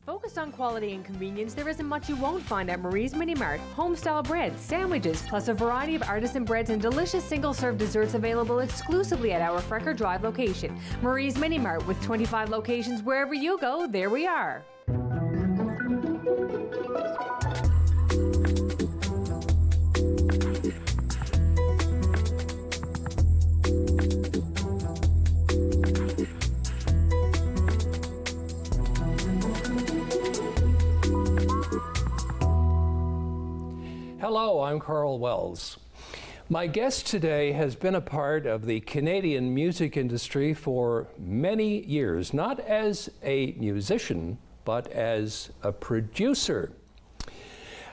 Focused on quality and convenience, there isn't much you won't find at Marie's Mini Mart. Home-style breads, sandwiches, plus a variety of artisan breads and delicious single-serve desserts available exclusively at our Frecker Drive location. Marie's Mini Mart, with 25 locations wherever you go, there we are. Hello, I'm Karl Wells. My guest today has been a part of the Canadian music industry for many years, not as a musician, but as a producer.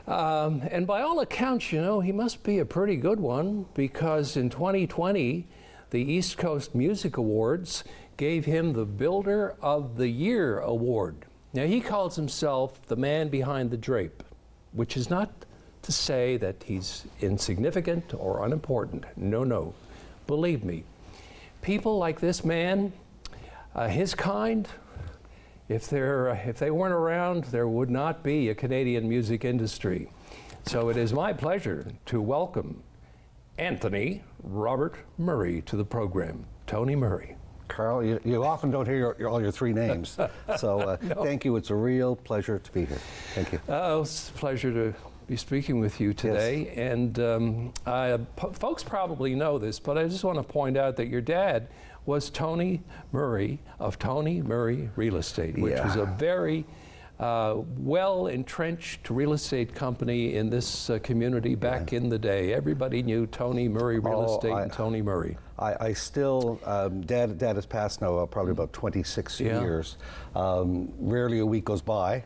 And by all accounts, you know, he must be a pretty good one, because in 2020, the East Coast Music Awards gave him the Builder of the Year award. Now, he calls himself the man behind the drape, which is not to say that he's insignificant or unimportant. No, no. Believe me, people like this man, his kind, if they weren't around, there would not be a Canadian music industry. So it is my pleasure to welcome Anthony Robert Murray to the program. Tony Murray. Karl, you often don't hear all your three names, so no. Thank you. It's a real pleasure to be here. Thank you. It's a pleasure to be speaking with you today. Yes. And folks probably know this, but I just want to point out that your dad was Tony Murray of Tony Murray Real Estate, which was a very well-entrenched real estate company in this community back in the day. Everybody knew Tony Murray Real Estate and Tony Murray. I still, Dad has passed now probably about 26 years. Rarely a week goes by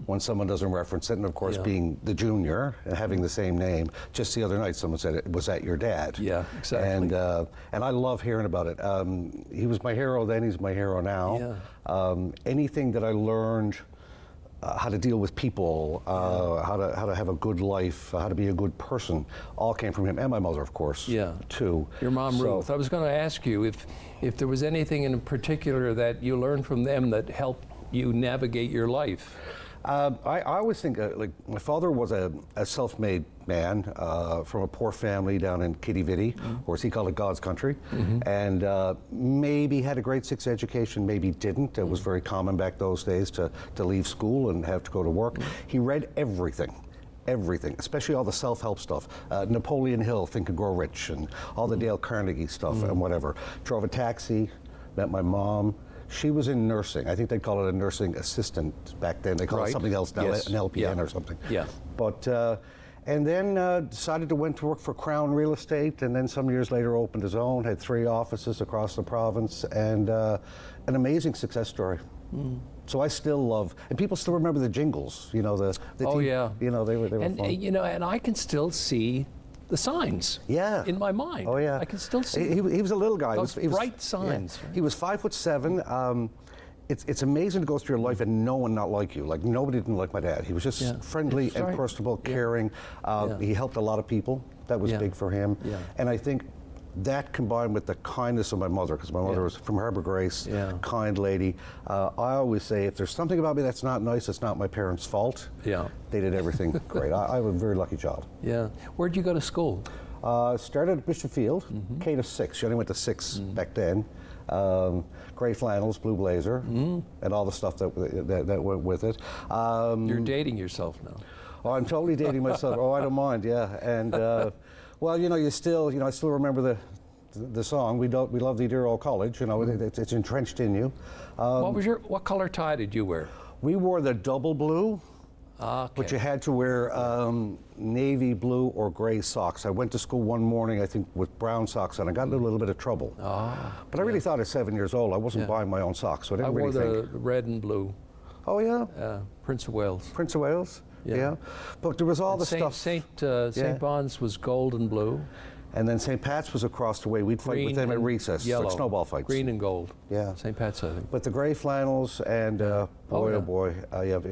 when someone doesn't reference it, and of course being the junior and having the same name. Just the other night someone said, was that your dad? Yeah, exactly. And I love hearing about it. He was my hero then, he's my hero now. Yeah. Anything that I learned, how to deal with people, how to have a good life, how to be a good person, all came from him, and my mother, of course, too. Your mom, Ruth. I was going to ask you if there was anything in particular that you learned from them that helped you navigate your life. I always think, like, my father was a self-made man from a poor family down in Kitty Vitty, or as he called it, God's country, and maybe had a grade 6 education, maybe didn't. It was very common back those days to leave school and have to go to work. He read everything, especially all the self-help stuff. Napoleon Hill, Think and Grow Rich, and all the Dale Carnegie stuff and whatever. Drove a taxi, met my mom. She was in nursing. I think they'd call it a nursing assistant back then. They call it something else now, an LPN or something. Yeah. But, and then decided to went to work for Crown Real Estate, and then some years later opened his own, had 3 offices across the province, and an amazing success story. So I still love, and people still remember the jingles, you know, you know, they were fun. You know, and I can still see the signs in my mind. Oh yeah. I can still see. He was a little guy. Those bright signs. Yeah. Right? He was 5'7". It's amazing to go through your life and no one not like you. Like, nobody didn't like my dad. He was just friendly and personable, caring. He helped a lot of people. That was big for him. Yeah. And I think that combined with the kindness of my mother, because my mother was from Harbour Grace, kind lady. I always say, if there's something about me that's not nice, it's not my parents' fault. Yeah. They did everything great. I have a very lucky child. Yeah. Where'd you go to school? Started at Bishop Field, K to 6. She only went to 6 back then. Gray flannels, blue blazer, and all the stuff that went with it. You're dating yourself now. Oh, I'm totally dating myself. Oh, I don't mind. Yeah, and well, you know, I still remember the song. We love the dear old college. You know, it's entrenched in you. What color tie did you wear? We wore the double blue. But you had to wear navy blue or gray socks. I went to school one morning, I think, with brown socks, and I got in a little bit of trouble. But I really thought at 7 years old, I wasn't buying my own socks, so I didn't really think. I wore the red and blue. Oh, yeah? Prince of Wales. Prince of Wales? Yeah. But there was all the stuff. St. Bon's was gold and blue. And then St. Pat's was across the way. We'd fight with them at recess, like snowball fights. Green and gold. Yeah. St. Pat's, I think. But the gray flannels and boy, oh boy,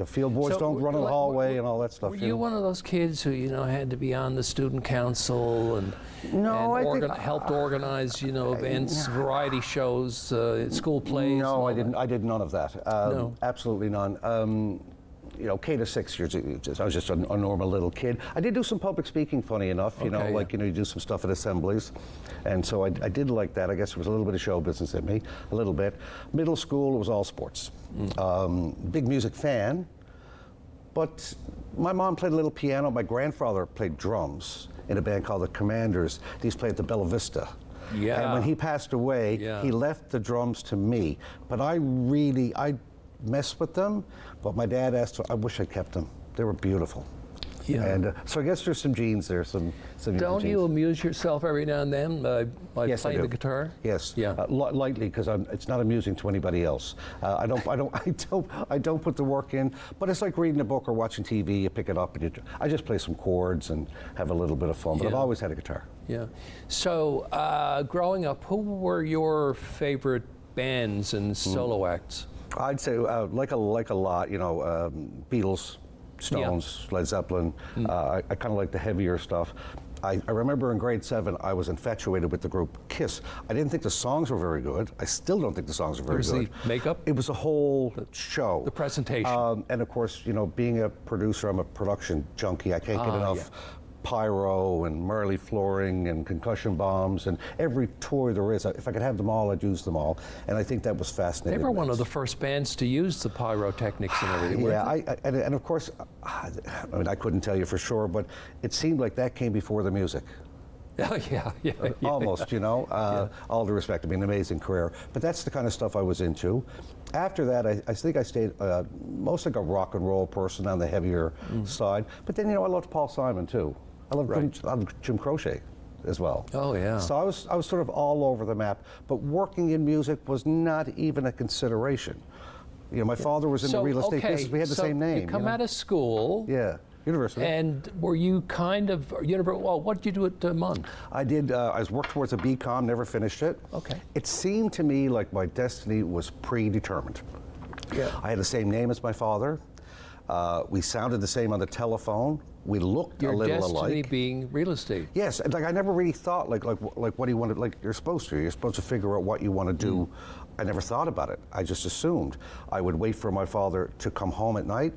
field boys don't run in the hallway and all that stuff. Were you one of those kids who, you know, had to be on the student council and helped organize, you know, events, variety shows, school plays? No, I didn't. I did none of that. No. Absolutely none. K to 6 years, I was just a normal little kid. I did do some public speaking, funny enough, you do some stuff at assemblies. And so I did like that. I guess there was a little bit of show business in me, a little bit. Middle school, it was all sports. Big music fan, but my mom played a little piano. My grandfather played drums in a band called the Commanders. These played at the Bella Vista. Yeah. And when he passed away, he left the drums to me. But I messed with them, but my dad asked, I wish I'd kept them. They were beautiful. Yeah. And so I guess there's some genes there, some Don't you amuse yourself every now and then by playing the guitar? Yes. Yeah. Lightly, because it's not amusing to anybody else. I don't put the work in, but it's like reading a book or watching TV. You pick it up and I just play some chords and have a little bit of fun. But I've always had a guitar. Yeah. So growing up, who were your favorite bands and solo acts? I'd say like a lot. Beatles, Stones, Led Zeppelin. I kind of like the heavier stuff. I remember in grade 7, I was infatuated with the group Kiss. I didn't think the songs were very good. I still don't think the songs are very good. The makeup? It was a whole show. The presentation. And of course, being a producer, I'm a production junkie. I can't get enough pyro and Marley flooring and concussion bombs and every toy there is. If I could have them all, I'd use them all. And I think that was fascinating. They were one of the first bands to use the pyrotechnics and everything. Yeah, and of course, I couldn't tell you for sure, but it seemed like that came before the music. Oh, yeah. Almost, all due respect. I mean, an amazing career. But that's the kind of stuff I was into. After that, I think I stayed mostly like a rock and roll person on the heavier side. But then, I loved Paul Simon, too. I loved Jim Croce as well. Oh, yeah. So I was sort of all over the map. But working in music was not even a consideration. My father was in the real estate business. We had the same name. You come out of school. Yeah. University. And were you kind of, what did you do at MUN? I did, I worked towards a BCom, never finished it. Okay. It seemed to me like my destiny was predetermined. Yeah. I had the same name as my father. We sounded the same on the telephone. We looked a little alike. Your destiny being real estate. Yes, like I never really thought like what do you want to, like you're supposed to figure out what you want to do. I never thought about it. I just assumed. I would wait for my father to come home at night.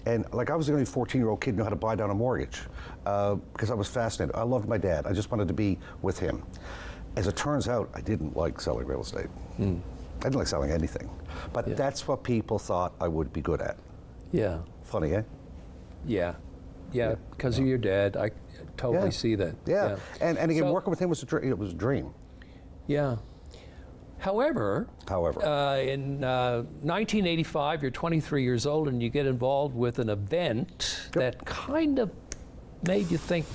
And I was the only 14-year-old kid who knew how to buy down a mortgage because I was fascinated. I loved my dad. I just wanted to be with him. As it turns out, I didn't like selling real estate. I didn't like selling anything. But that's what people thought I would be good at. Yeah. Funny, eh? Yeah. Yeah, because of your dad. I totally see that. Yeah. And again, working with him was it was a dream. Yeah. However, in 1985, you're 23 years old and you get involved with an event that kind of made you think,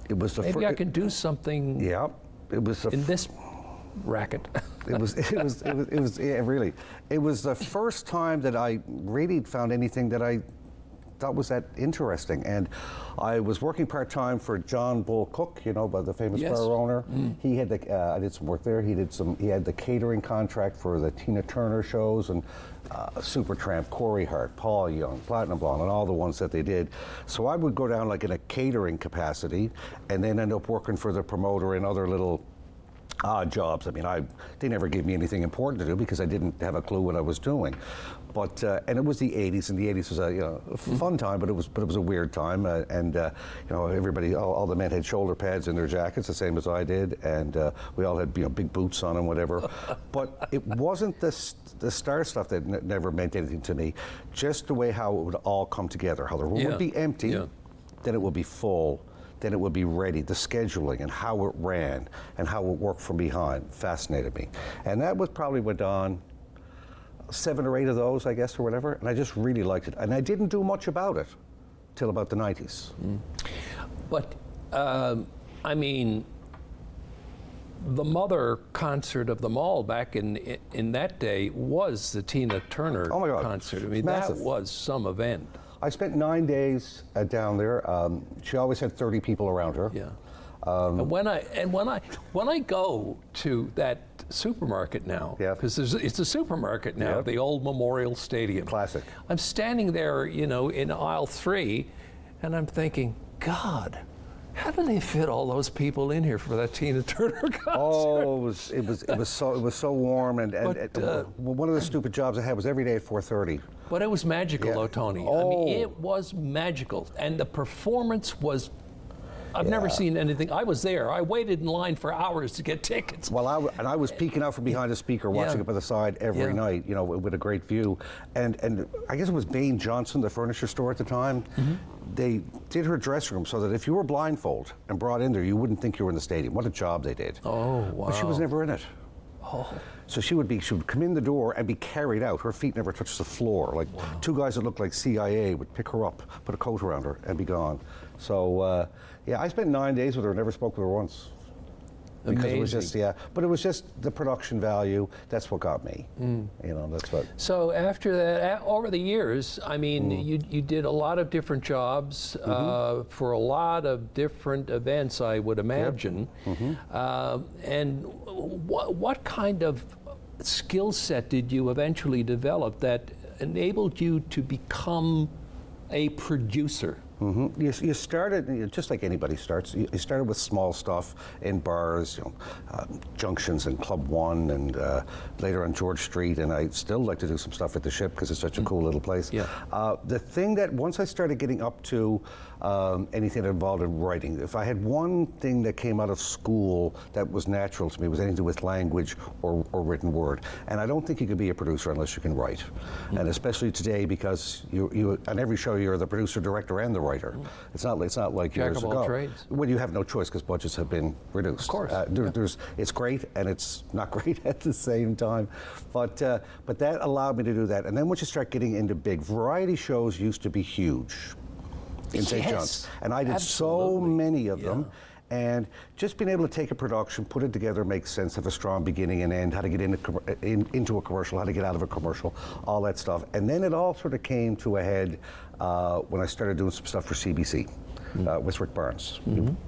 maybe I can do something it was in this racket. It was really. It was the first time that I really found anything that I thought was that interesting. And I was working part-time for John Bull Cook, by the famous bar owner. He had I did some work there. He had the catering contract for the Tina Turner shows and Supertramp, Corey Hart, Paul Young, Platinum Blonde, and all the ones that they did. So I would go down in a catering capacity and then end up working for the promoter in other little odd jobs. I mean, they never gave me anything important to do because I didn't have a clue what I was doing. But and it was the '80s, and the '80s was a fun time, but it was a weird time. Everybody, all the men had shoulder pads in their jackets, the same as I did, and we all had big boots on and whatever. But it wasn't the star stuff that never meant anything to me. Just the way how it would all come together, how the room would be empty, then it would be full. Then it would be ready. The scheduling and how it ran and how it worked from behind fascinated me. And that probably went on 7 or 8 of those, I guess, or whatever. And I just really liked it. And I didn't do much about it till about the 90s. But, I mean, the mother concert of them all back in that day was the Tina Turner concert. I mean, that was some event. I spent 9 days down there. She always had 30 people around her. Yeah. And when I go to that supermarket now, because it's a supermarket now, the old Memorial Stadium. Classic. I'm standing there, in aisle 3, and I'm thinking, God, How do they fit all those people in here for that Tina Turner concert? Oh, it was so warm, and one of the stupid jobs I had was every day at 4:30. But it was magical, though, Tony. I Oh. mean, it was magical, and the performance was. I've never seen anything. I was there. I waited in line for hours to get tickets. Well, I was peeking out from behind the speaker, watching it by the side every night, you know, with a great view. And I guess it was Bain Johnson, the furniture store at the time. They did her dressing room so that if you were blindfolded and brought in there, you wouldn't think you were in the stadium. What a job they did. Oh, wow. But she was never in it. Oh. So she would come in the door and be carried out. Her feet never touched the floor. Like two guys that looked like CIA would pick her up, put a coat around her, and be gone. So yeah, I spent 9 days with her, never spoke with her once. Because Amazing. it was just, but it was just the production value. That's what got me. You know, that's what. So after that, over the years, I mean, you did a lot of different jobs for a lot of different events, I would imagine. And what kind of skill set did you eventually develop that enabled you to become a producer? You started, just like anybody starts, you started with small stuff in bars, you know, Junctions and Club One, and later on George Street, and I still like to do some stuff at the Ship because it's such a cool little place. The thing that, once I started getting up to anything that involved in writing, if I had one thing that came out of school that was natural to me, was anything to do with language or written word. And I don't think you can be a producer unless you can write. And especially today, because you on every show you're the producer, director, and the writer. It's not like Jack years of all ago. trades. Well, you have no choice because budgets have been reduced. Of course. It's great and it's not great at the same time. But that allowed me to do that. And then once you start getting into big variety shows, used to be huge in St. John's, and I did so many of them. And just being able to take a production, put it together, make sense, have a strong beginning and end, how to get into a commercial, how to get out of a commercial, all that stuff. And then it all sort of came to a head when I started doing some stuff for CBC. With Rick Barnes.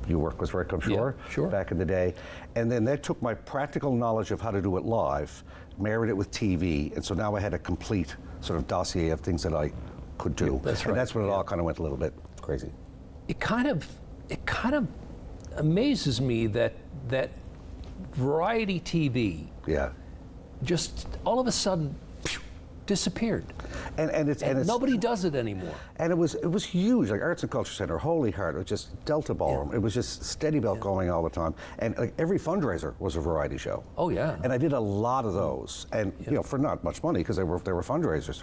You worked with Rick, I'm sure, back in the day. And then that took my practical knowledge of how to do it live, married it with TV, and so now I had a complete sort of dossier of things that I could do. That's right. And that's when it all kind of went a little bit crazy. It kind of amazes me that variety TV just all of a sudden disappeared. And Nobody does it anymore. And it was huge, like Arts and Culture Center, Holy Heart, it was just Delta Ballroom. It was just steady belt going all the time. And like every fundraiser was a variety show. Oh yeah. And I did a lot of those, and you know, for not much money because they were fundraisers.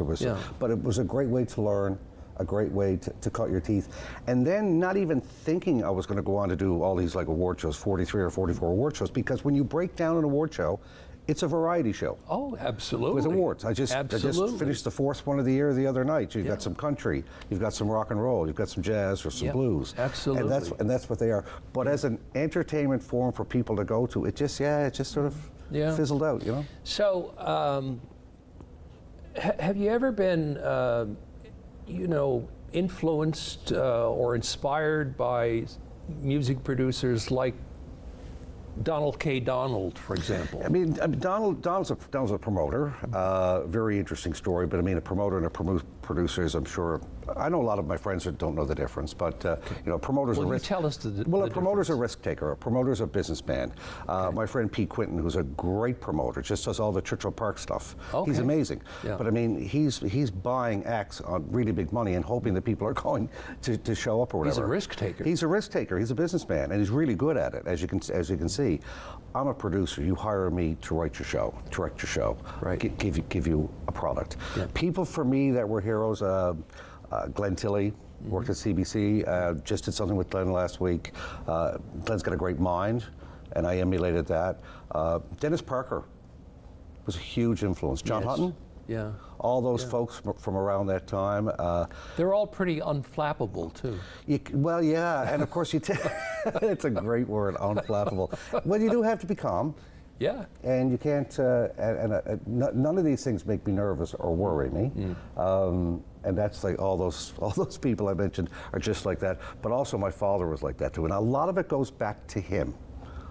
But it was a great way to learn, a great way to cut your teeth. And then not even thinking I was going to go on to do all these like award shows, 43 or 44 award shows, because when you break down an award show, it's a variety show. Oh, absolutely. With awards. I just finished the fourth one of the year the other night. You've got some country, you've got some rock and roll, you've got some jazz or some blues. Absolutely. And that's what they are. But as an entertainment forum for people to go to, it just sort of fizzled out, you know? So, have you ever been, influenced or inspired by music producers like Donald K. Donald, for example? I mean, Donald's a promoter. Very interesting story. But I mean, a promoter and a producer is, I'm sure. I know a lot of my friends that don't know the difference. But promoters. Well, tell us the a promoter's a risk taker. A promoter's a businessman. My friend Pete Quinton, who's a great promoter, just does all the Churchill Park stuff. Okay. He's amazing. Yeah. But I mean, he's buying acts on really big money and hoping that people are going to show up or whatever. He's a risk taker. He's a risk taker. He's a businessman, and he's really good at it, as you can see. I'm a producer. You hire me to write your show, direct your show, right? Give you a product. Yeah. People for me that were heroes. Glenn Tilley worked at CBC. Just did something with Glenn last week. Glenn's got a great mind, and I emulated that. Dennis Parker was a huge influence. John Hutton. Yeah. All those folks from around that time. They're all pretty unflappable, too. Well, yeah, and of course it's a great word, unflappable. Well, you do have to be calm. Yeah. And you can't, none of these things make me nervous or worry me. And that's like all those people I mentioned are just like that. But also my father was like that too. And a lot of it goes back to him.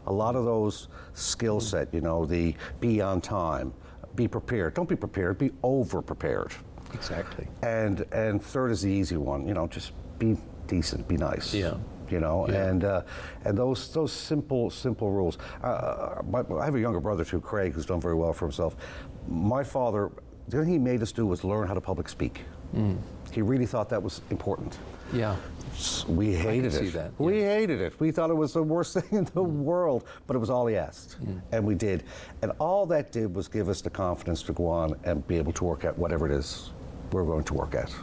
A lot of those skill set, the be on time, be prepared. Don't be prepared, be over prepared. Exactly. And third is the easy one, just be decent, be nice. Yeah. you know, Yeah. and those simple rules. I have a younger brother too, Craig, who's done very well for himself. My father, the thing he made us do was learn how to public speak. He really thought that was important. Yeah. We hated see it. that, We hated it. We thought it was the worst thing in the world, but it was all he asked, and we did. And all that did was give us the confidence to go on and be able to work at whatever it is we're going to work at.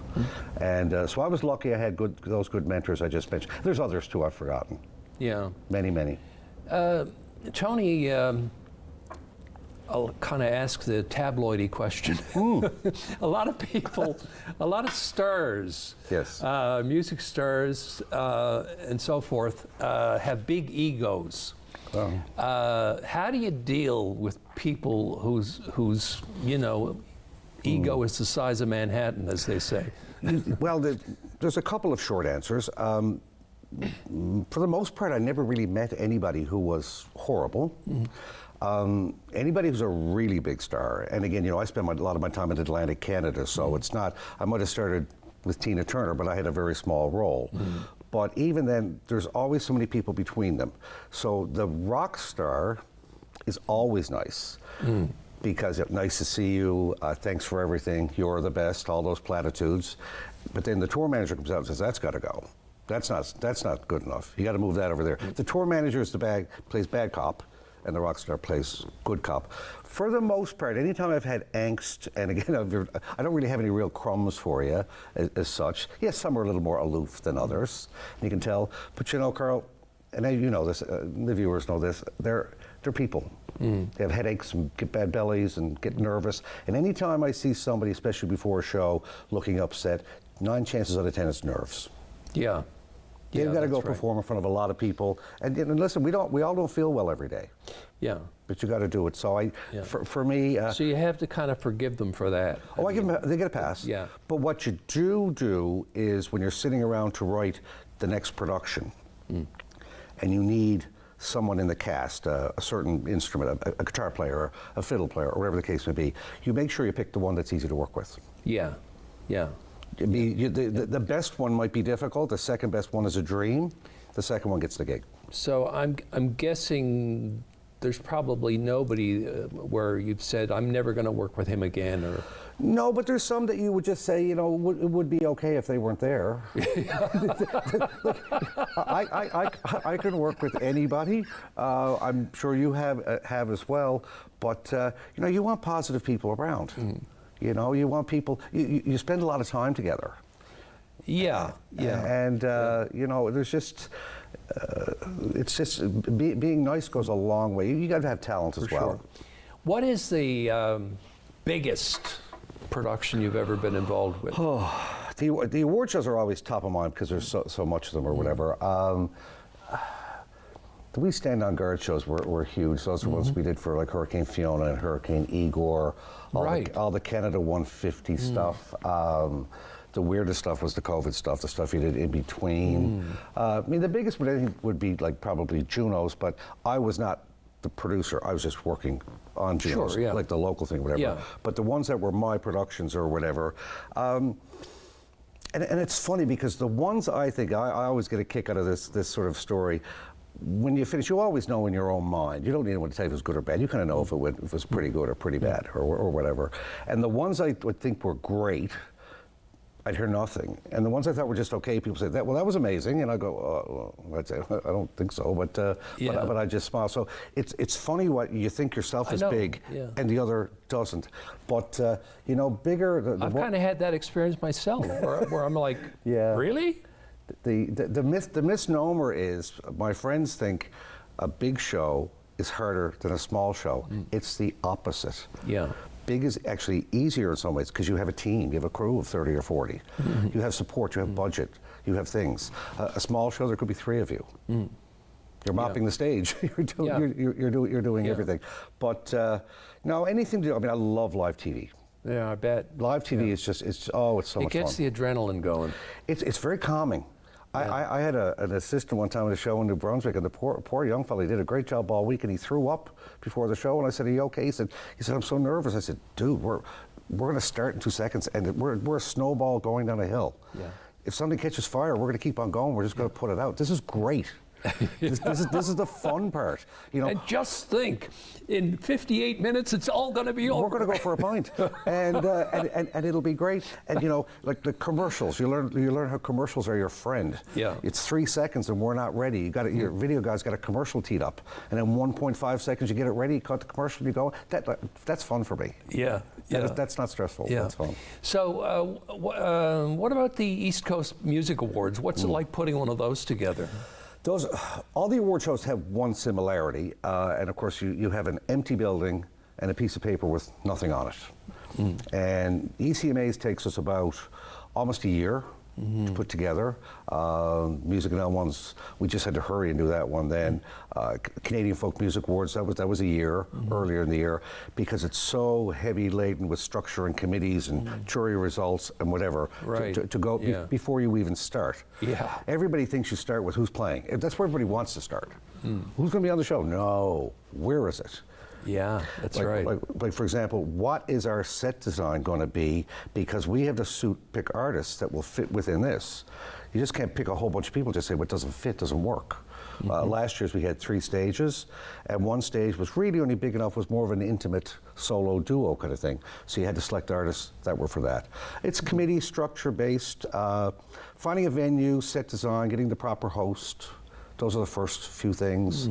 And so I was lucky I had those good mentors I just mentioned. There's others too I've forgotten. Yeah. Many. Tony, I'll kind of ask the tabloidy question. A lot of people, a lot of stars, Yes. music stars and so forth, have big egos. How do you deal with people whose ego is the size of Manhattan, as they say? Well, there's a couple of short answers. For the most part, I never really met anybody who was horrible. Anybody who's a really big star, and again, I spend a lot of my time in Atlantic Canada, so it's not, I might have started with Tina Turner, but I had a very small role. But even then, there's always so many people between them. So the rock star is always nice. Because nice to see you, thanks for everything, you're the best, all those platitudes. But then the tour manager comes out and says, that's got to go. That's not good enough. You got to move that over there. The tour manager is plays bad cop, and the rock star plays good cop. For the most part, anytime I've had angst, and again, I don't really have any real crumbs for you as such. Yes, some are a little more aloof than others, you can tell. But Carl, and you know this, the viewers know this, they're people. They have headaches and get bad bellies and get nervous. And anytime I see somebody, especially before a show, looking upset, 9 chances out of 10 it's nerves. Yeah. You've got to go that's right. perform in front of a lot of people. And listen, we all don't feel well every day. Yeah. But you got to do it. So for me. So you have to kind of forgive them for that. Oh, they get a pass. Yeah. But what you do is when you're sitting around to write the next production, and you need someone in the cast, a certain instrument, a guitar player, a fiddle player, or whatever the case may be, you make sure you pick the one that's easy to work with. Yeah. The best one might be difficult. The second best one is a dream. The second one gets the gig. So I'm guessing there's probably nobody where you've said, I'm never going to work with him again, or... No, but there's some that you would just say, it would be okay if they weren't there. Look, I can work with anybody. I'm sure you have as well. But you want positive people around. You want people. You spend a lot of time together. Yeah. And there's just. It's just being nice goes a long way. You got to have talent as well. Sure. What is the biggest production you've ever been involved with? The award shows are always top of mind because there's so much of them or whatever. The We Stand on Guard shows were huge. Those are ones we did for like Hurricane Fiona and Hurricane Igor, all the Canada 150 stuff. The weirdest stuff was the COVID stuff, the stuff you did in between. The biggest one I think would be like probably Juno's, but I was not the producer. I was just working on Juno's, like the local thing, whatever. Yeah. But the ones that were my productions or whatever. And it's funny because the ones I think, I always get a kick out of this sort of story. When you finish, you always know in your own mind. You don't need anyone to tell you if it was good or bad. You kind of know if it was pretty good or pretty bad or whatever. And the ones I would think were great, I'd hear nothing. And the ones I thought were just okay, people say, that was amazing. And I go, well, I'd say, I don't think so. But I just smile. So it's funny what you think yourself is big and the other doesn't. But, bigger. I've kind of had that experience myself where I'm like, really? The misnomer is, my friends think a big show is harder than a small show. It's the opposite. Yeah. Big is actually easier in some ways because you have a team, you have a crew of 30 or 40. You have support, you have budget, you have things. A small show, there could be 3 of you. You're mopping the stage. You're doing everything. But no, anything to do. I mean, I love live TV. Yeah, I bet. Live TV is just it's so much fun. It gets the adrenaline going. It's very calming. I had an assistant one time at a show in New Brunswick, and the poor young fella, he did a great job all week, and he threw up before the show, and I said, are you okay? He said, I'm so nervous. I said, dude, we're going to start in 2 seconds, and we're a snowball going down a hill. Yeah. if something catches fire, we're going to keep on going. We're just going to put it out. This is great. This is the fun part, you know. And just think, in 58 minutes, it's all going to be over. We're going to go for a pint, and it'll be great. And you know, like the commercials, you learn how commercials are your friend. Yeah. It's 3 seconds, and we're not ready. You got your video guy's got a commercial teed up, and in 1.5 seconds, you get it ready. You cut the commercial, you go. That's fun for me. Yeah. That's not stressful. Yeah. That's fun. So, what about the East Coast Music Awards? What's it like putting one of those together? All the award shows have one similarity, and of course you have an empty building and a piece of paper with nothing on it. And ECMAs takes us about almost a year to put together. Music and L ones, we just had to hurry and do that one then. Canadian Folk Music Awards, that was a year, earlier in the year, because it's so heavy laden with structure and committees and jury results and whatever to go before you even start. Yeah. Everybody thinks you start with who's playing. That's where everybody wants to start. Who's going to be on the show? No. Where is it? Yeah, that's right. Like, for example, what is our set design going to be? Because we have to pick artists that will fit within this. You just can't pick a whole bunch of people and just say what doesn't fit doesn't work. Last year's we had 3 stages, and one stage was really only big enough, was more of an intimate solo duo kind of thing. So you had to select artists that were for that. It's committee structure based, finding a venue, set design, getting the proper host. Those are the first few things.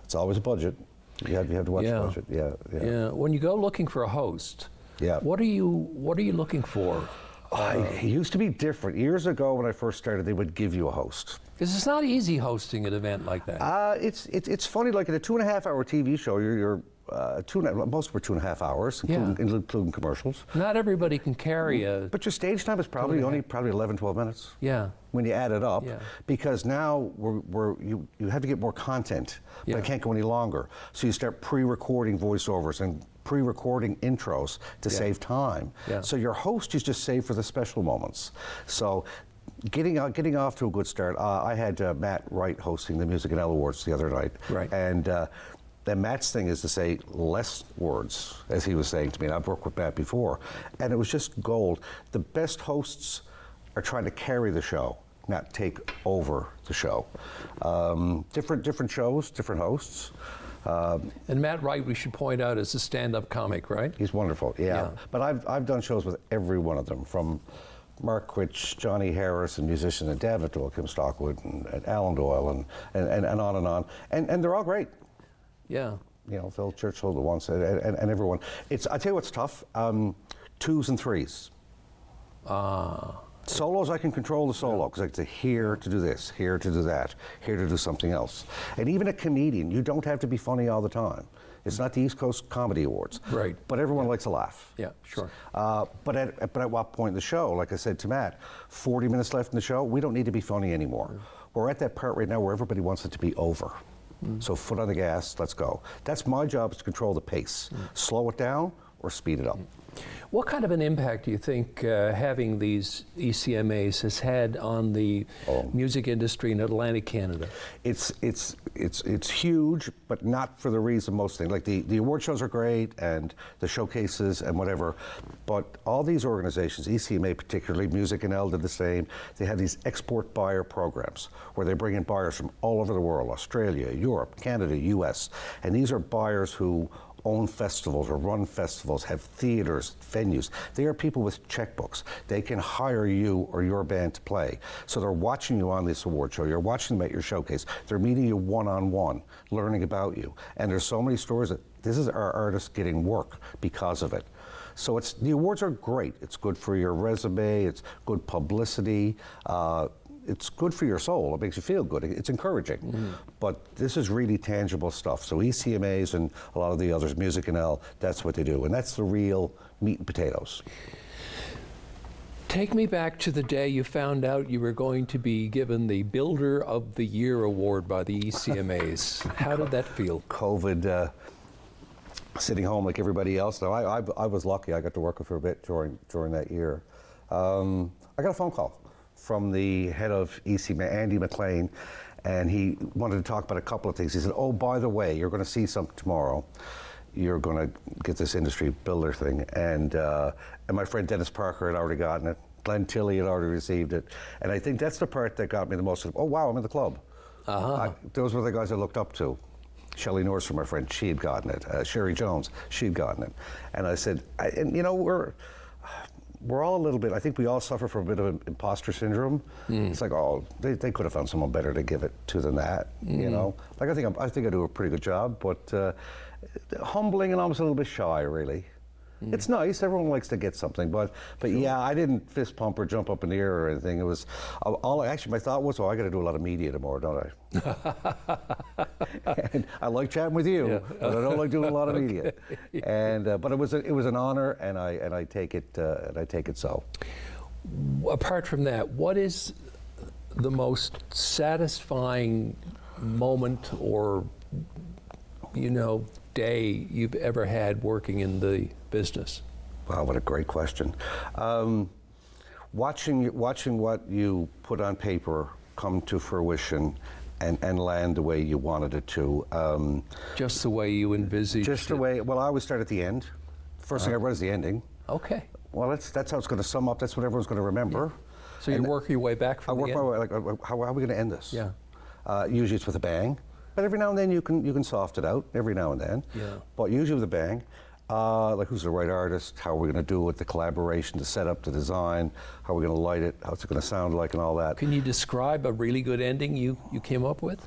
It's always a budget. You have to watch the budget. Yeah. When you go looking for a host, what are you looking for? It used to be different. Years ago when I first started, they would give you a host. Because it's not easy hosting an event like that. It's funny, like in a 2.5-hour TV show, you're most were 2.5 hours, including commercials. Not everybody can carry a... But your stage time is probably 11, 12 minutes. Yeah. When you add it up, because now you have to get more content, but it can't go any longer. So you start pre-recording voiceovers and pre-recording intros to save time. So your host is just saved for the special moments. So getting off to a good start. I had Matt Wright hosting the Music and L Awards the other night, and then Matt's thing is to say less words, as he was saying to me, and I've worked with Matt before, and it was just gold. The best hosts are trying to carry the show, not take over the show. Different shows, different hosts. And Matt Wright, we should point out, is a stand-up comic, right? He's wonderful, yeah. But I've done shows with every one of them, from Mark Quitch, Johnny Harris, and musicians, and David Doyle, Kim Stockwood, and Alan Doyle, and on and on. And they're all great. Yeah. You know, Phil Churchill, the ones, and everyone. I tell you what's tough, 2s and 3s. Solos, I can control the solo, because I can say here to do this, here to do that, here to do something else. And even a comedian, you don't have to be funny all the time. It's not the East Coast Comedy Awards. Right. But everyone likes a laugh. Yeah, sure. But at what point in the show, like I said to Matt, 40 minutes left in the show, we don't need to be funny anymore. We're at that part right now where everybody wants it to be over. So foot on the gas, let's go. That's my job, is to control the pace. Slow it down or speed it up. What kind of an impact do you think having these ECMAs has had on the music industry in Atlantic Canada? It's huge, but not for the reason most things. Like the award shows are great, and the showcases and whatever, but all these organizations, ECMA particularly, Music and L did the same, they have these export buyer programs where they bring in buyers from all over the world, Australia, Europe, Canada, US, and these are buyers who own festivals or run festivals, have theaters, venues. They are people with checkbooks. They can hire you or your band to play. So they're watching you on this award show. You're watching them at your showcase. They're meeting you one-on-one, learning about you. And there's so many stories that this is our artists getting work because of it. So the awards are great. It's good for your resume. It's good publicity. It's good for your soul. It makes you feel good. It's encouraging. But this is really tangible stuff. So ECMAs and a lot of the others, Music and L, that's what they do. And that's the real meat and potatoes. Take me back to the day you found out you were going to be given the Builder of the Year award by the ECMAs. How did that feel? COVID, sitting home like everybody else. Now, I was lucky. I got to work with her a bit during that year. I got a phone call from the head of ECMA, Andy McLean, and he wanted to talk about a couple of things. He said, oh, by the way, you're going to see something tomorrow. You're going to get this industry builder thing. And my friend Dennis Parker had already gotten it. Glenn Tilley had already received it. And I think that's the part that got me the most. Oh, wow, I'm in the club. Those were the guys I looked up to. Shelley Nordstrom, my friend, she had gotten it. Sherry Jones, she'd gotten it. And I said, and you know, we're all a little bit, I think we all suffer from a bit of imposter syndrome. It's like, oh, they could have found someone better to give it to than that, you know? Like, I think I do a pretty good job, but humbling and almost a little bit shy, really. It's nice, everyone likes to get something, but yeah, I didn't fist pump or jump up in the air or anything. It was, actually my thought was, oh, I gotta do a lot of media tomorrow, don't I? And I like chatting with you, but I don't like doing a lot of media. And but it was an honor, and I take it so. Apart from that, what is the most satisfying moment or, you know, day you've ever had working in the business? Wow, what a great question. Watching what you put on paper come to fruition and land the way you wanted it to. Just the way you envisaged Just the way, well, I always start at the end. First thing I read is the ending. Okay. Well, that's how it's going to sum up. That's what everyone's going to remember. So you work your way back from the end? I work my way, like, how are we going to end this? Yeah. Usually it's with a bang. But every now and then you can soft it out, every now and then. Yeah. But usually with a bang. Like who's the right artist, how are we going to do it, the collaboration, the setup, the design, how are we going to light it, how's it going to sound like and all that. Can you describe a really good ending you came up with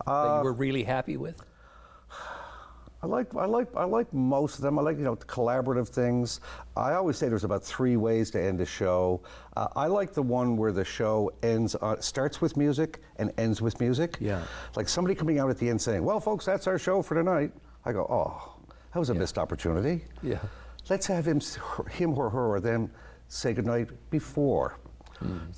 that you were really happy with? I like most of them. I like, you know, collaborative things. I always say there's about 3 ways to end a show. I like the one where the show starts with music and ends with music. Yeah. Like somebody coming out at the end saying, well, folks, that's our show for tonight. I go, oh, that was a missed opportunity. Yeah. Let's have him or her or them say goodnight before.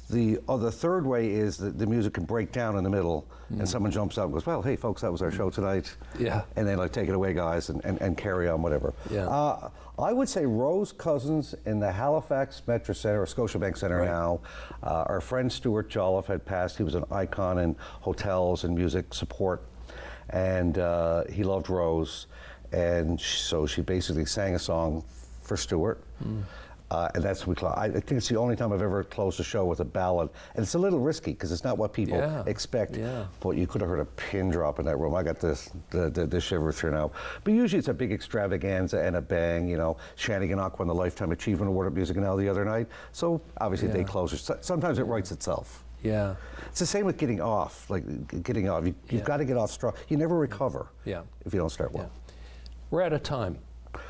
The third way is that the music can break down in the middle and someone jumps up and goes, well, hey folks, that was our show tonight. Yeah. And then like, take it away guys and carry on, whatever. Yeah. I would say Rose Cousins in the Halifax Metro Centre, or Scotiabank Centre now. Our friend Stuart Jolliffe had passed. He was an icon in hotels and music support. And he loved Rose. And so she basically sang a song for Stuart. And that's what I think it's the only time I've ever closed a show with a ballad. And it's a little risky because it's not what people expect. Yeah. But you could have heard a pin drop in that room. I got the shivers here now. But usually it's a big extravaganza and a bang, you know. Shannigan won the Lifetime Achievement Award at Music Now the other night. So obviously they close it. Sometimes it writes itself. Yeah. It's the same with getting off. Like getting off. You've got to get off strong. You never recover if you don't start well. We're out of time.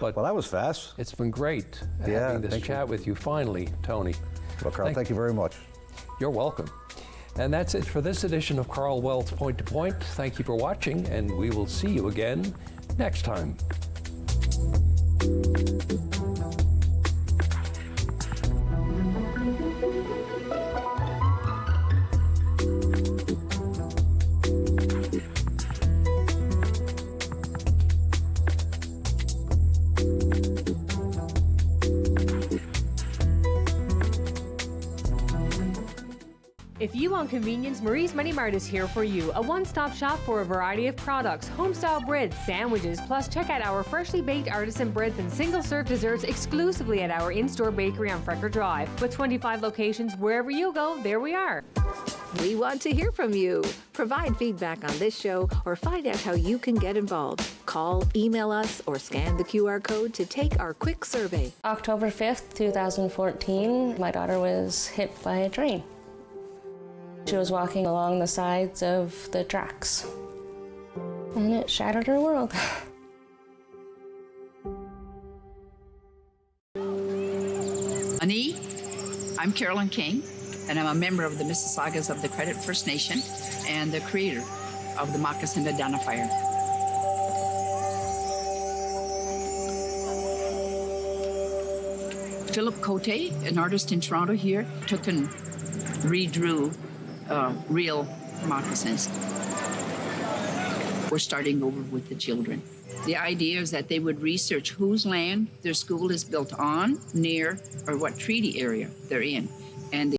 But well, that was fast. It's been great having this chat with you finally, Tony. Well, Carl, thank you very much. You're welcome. And that's it for this edition of Karl Wells Point to Point. Thank you for watching, and we will see you again next time. If you want convenience, Marie's Mini Mart is here for you. A one-stop shop for a variety of products, home-style breads, sandwiches, plus check out our freshly baked artisan breads and single-serve desserts exclusively at our in-store bakery on Frecker Drive. With 25 locations, wherever you go, there we are. We want to hear from you. Provide feedback on this show or find out how you can get involved. Call, email us, or scan the QR code to take our quick survey. October 5th, 2014, my daughter was hit by a train. She was walking along the sides of the tracks, and it shattered her world. Ani, I'm Carolyn King, and I'm a member of the Mississaugas of the Credit First Nation and the creator of the Moccasin Identifier. Philip Cote, an artist in Toronto here, took and redrew real moccasins. We're starting over with the children. The idea is that they would research whose land their school is built on, near, or what treaty area they're in. And